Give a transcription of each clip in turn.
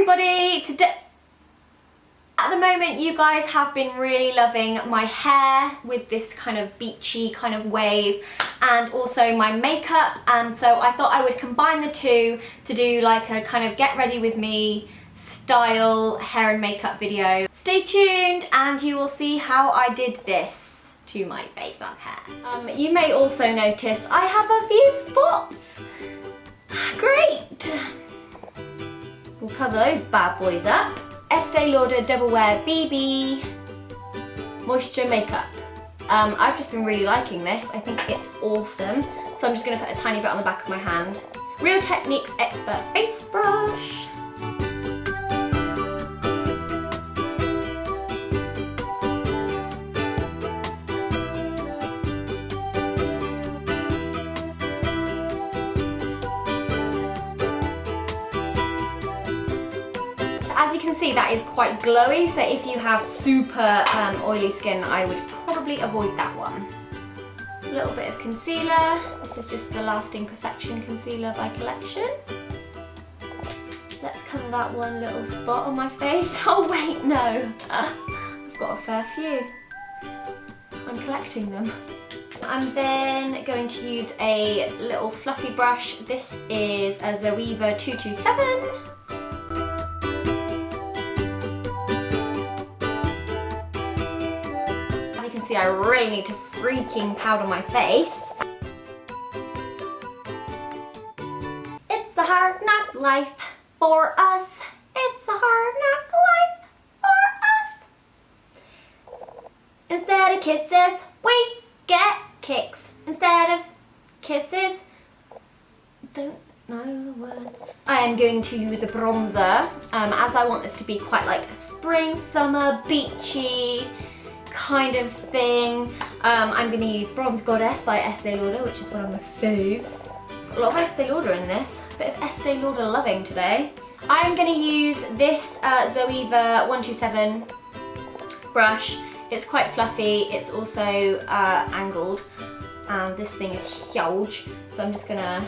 everybody! Today, at the moment, you guys have been really loving my hair with this kind of beachy kind of wave, and also my makeup, and so I thought I would combine the two to do like a kind of get ready with me style hair and makeup video. Stay tuned and you will see how I did this to my face and hair. You may also notice I have a few spots. Great! We'll cover those bad boys up. Estee Lauder Double Wear BB Moisture Makeup. I've just been really liking this. I think it's awesome. So I'm just going to put a tiny bit on the back of my hand. Real Techniques Expert Face Brush. As you can see, that is quite glowy, so if you have super oily skin, I would probably avoid that one. A little bit of concealer. This is just the Lasting Perfection Concealer by Collection. Let's cover that one little spot on my face. Oh wait, no. I've got a fair few. I'm collecting them. I'm then going to use a little fluffy brush. This is a Zoeva 227. See, I really need to freaking powder my face. It's a hard knock life for us. It's a hard knock life for us. Instead of kisses, we get kicks. Instead of kisses, don't know the words. I am going to use a bronzer, as I want this to be quite like a spring, summer, beachy kind of thing. I'm going to use Bronze Goddess by Estee Lauder, which is one of my faves. A lot of Estee Lauder in this. A bit of Estee Lauder loving today. I'm going to use this Zoeva 127 brush. It's quite fluffy. It's also angled, and this thing is huge. So I'm just going to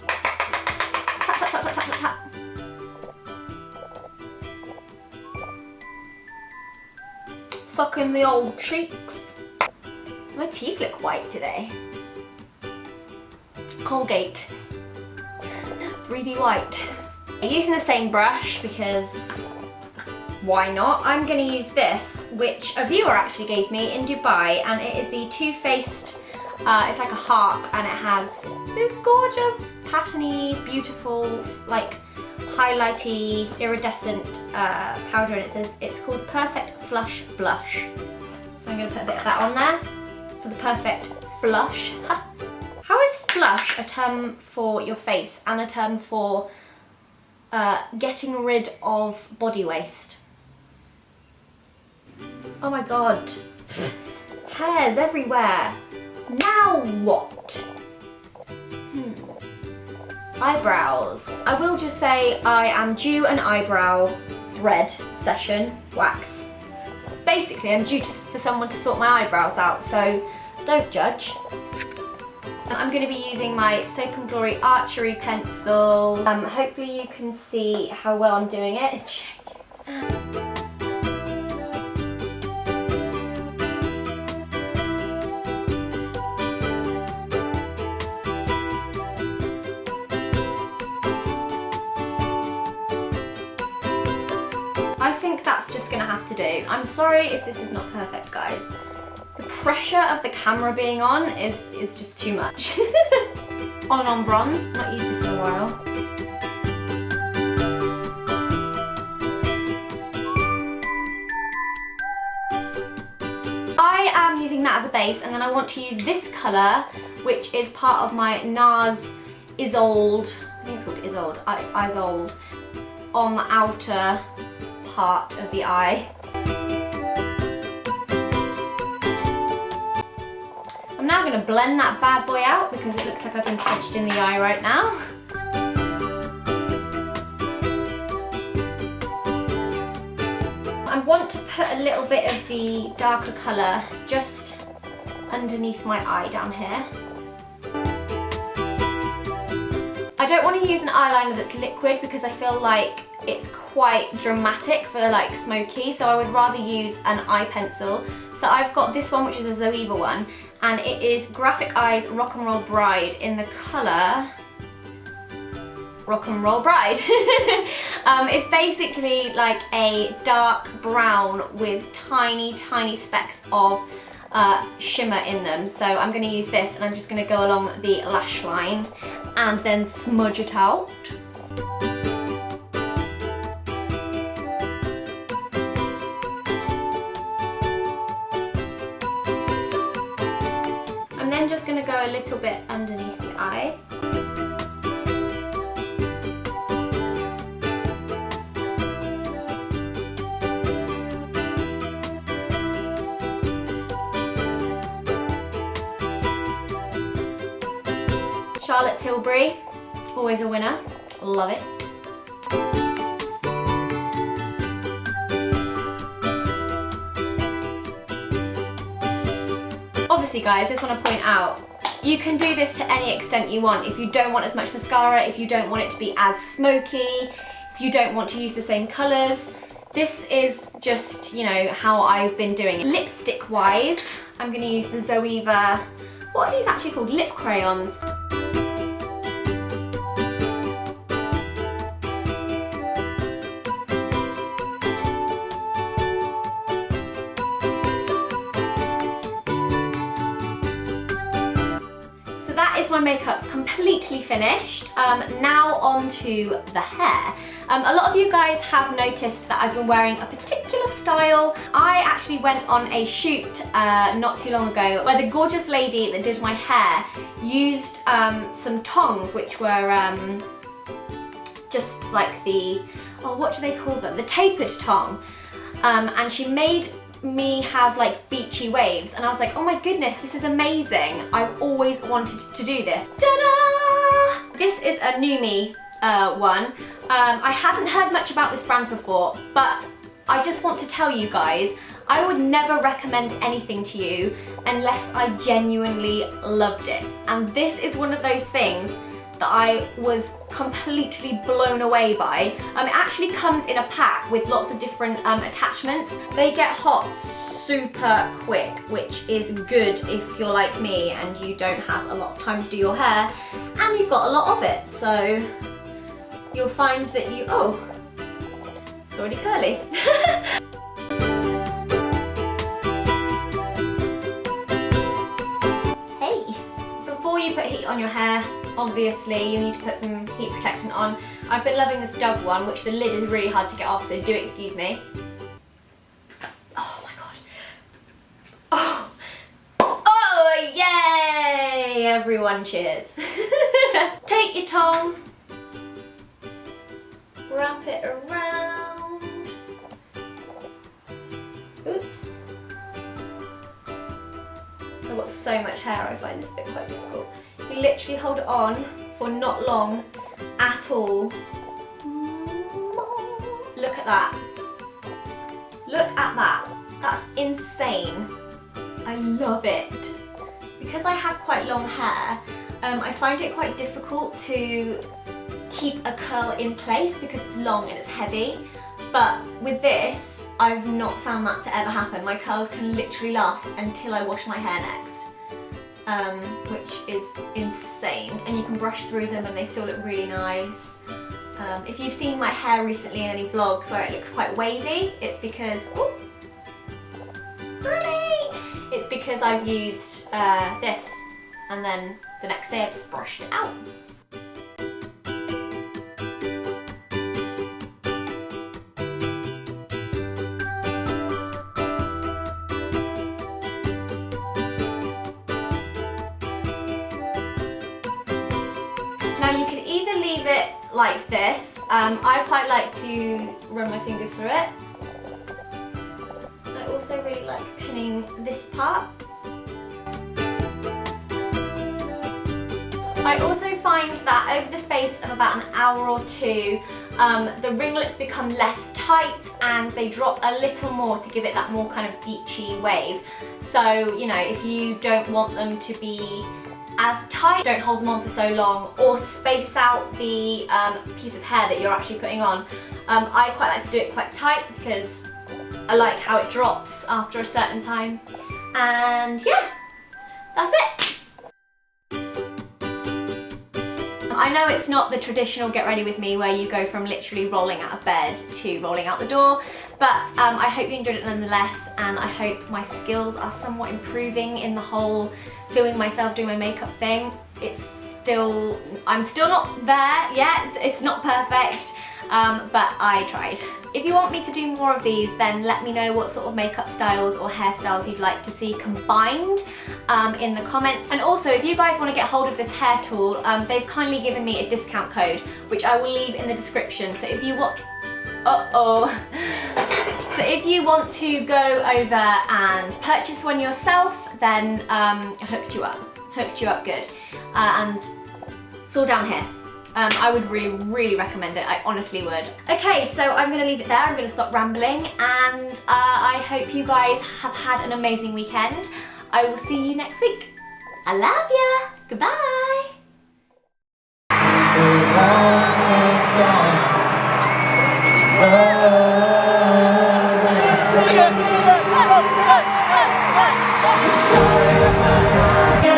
tap, tap, tap, tap, tap, tap. Sucking the old cheeks. My teeth look white today. Colgate. 3D white. Using the same brush because why not? I'm going to use this, which a viewer actually gave me in Dubai, and it is the Too Faced, it's like a heart, and it has this gorgeous, patterny, beautiful, like highlighty, iridescent powder, and it says it's called Perfect Flush Blush. So I'm going to put a bit of that on there for the perfect flush. How is flush a term for your face and a term for getting rid of body waste? Oh my god, hairs everywhere. Now what? Eyebrows. I will just say I am due an eyebrow thread session, wax. Basically, I'm due for someone to sort my eyebrows out, so don't judge. I'm going to be using my Soap & Glory Archery pencil. Hopefully you can see how well I'm doing it. I think that's just going to have to do. I'm sorry if this is not perfect, guys. The pressure of the camera being on is just too much. On and on bronze. Not used this in a while. I am using that as a base, and then I want to use this colour, which is part of my Nars Isolde, I think it's called Isolde, Isolde, on the outer part of the eye. I'm now going to blend that bad boy out because it looks like I've been punched in the eye right now. I want to put a little bit of the darker colour just underneath my eye down here. I don't want to use an eyeliner that's liquid because I feel like it's quite dramatic for like smoky, so I would rather use an eye pencil. So I've got this one, which is a Zoeva one, and it is Graphic Eyes Rock and Roll Bride in the colour Rock and Roll Bride. It's basically like a dark brown with tiny, tiny specks of shimmer in them. So I'm going to use this and I'm just going to go along the lash line and then smudge it out. I'm then just going to go a little bit underneath the eye. Charlotte Tilbury, always a winner, love it. Obviously guys, just want to point out, you can do this to any extent you want. If you don't want as much mascara, if you don't want it to be as smoky, if you don't want to use the same colours, this is just, you know, how I've been doing it. Lipstick wise, I'm going to use the Zoeva, what are these actually called? Lip crayons. Is my makeup completely finished. Now on to the hair. A lot of you guys have noticed that I've been wearing a particular style. I actually went on a shoot not too long ago where the gorgeous lady that did my hair used some tongs, which were just like the, oh, what do they call them? The tapered tong. And she made me have like beachy waves, and I was like, oh my goodness, this is amazing. I've always wanted to do this. Ta-da! This is a new me one. I hadn't heard much about this brand before, but I just want to tell you guys, I would never recommend anything to you unless I genuinely loved it. And this is one of those things that I was completely blown away by. It actually comes in a pack with lots of different attachments. They get hot super quick, which is good if you're like me and you don't have a lot of time to do your hair and you've got a lot of it. So you'll find that you, oh, it's already curly. Hey, before you put heat on your hair, obviously you need to put some heat protectant on. I've been loving this Dove one, which the lid is really hard to get off, so do excuse me. Oh my god. Oh yay! Everyone cheers. Take your tongue, wrap it around. Oops. I've got so much hair, I find this bit quite difficult. You literally hold it on for not long at all. Look at that. Look at that. That's insane. I love it. Because I have quite long hair, I find it quite difficult to keep a curl in place because it's long and it's heavy. But with this, I've not found that to ever happen. My curls can literally last until I wash my hair next. Which is insane, and you can brush through them and they still look really nice. If you've seen my hair recently in any vlogs where it looks quite wavy, it's because, oh, pretty! It's because I've used this, and then the next day I've just brushed it out. Now you can either leave it like this. I quite like to run my fingers through it. I also really like pinning this part. I also find that over the space of about an hour or two, the ringlets become less tight and they drop a little more to give it that more kind of beachy wave. So, you know, if you don't want them to be as tight, don't hold them on for so long, or space out the piece of hair that you're actually putting on. I quite like to do it quite tight because I like how it drops after a certain time. And yeah, that's it. I know it's not the traditional get ready with me where you go from literally rolling out of bed to rolling out the door, but I hope you enjoyed it nonetheless, and I hope my skills are somewhat improving in the whole filming myself doing my makeup thing. I'm still not there yet, it's not perfect, but I tried. If you want me to do more of these, then let me know what sort of makeup styles or hairstyles you'd like to see combined in the comments. And also, if you guys want to get hold of this hair tool, they've kindly given me a discount code, which I will leave in the description. So if you want, so if you want to go over and purchase one yourself, then I hooked you up good. And it's all down here. I would really recommend it. I honestly would. Okay, so I'm going to leave it there. I'm going to stop rambling, and I hope you guys have had an amazing weekend. I will see you next week. I love ya. Goodbye. Hey!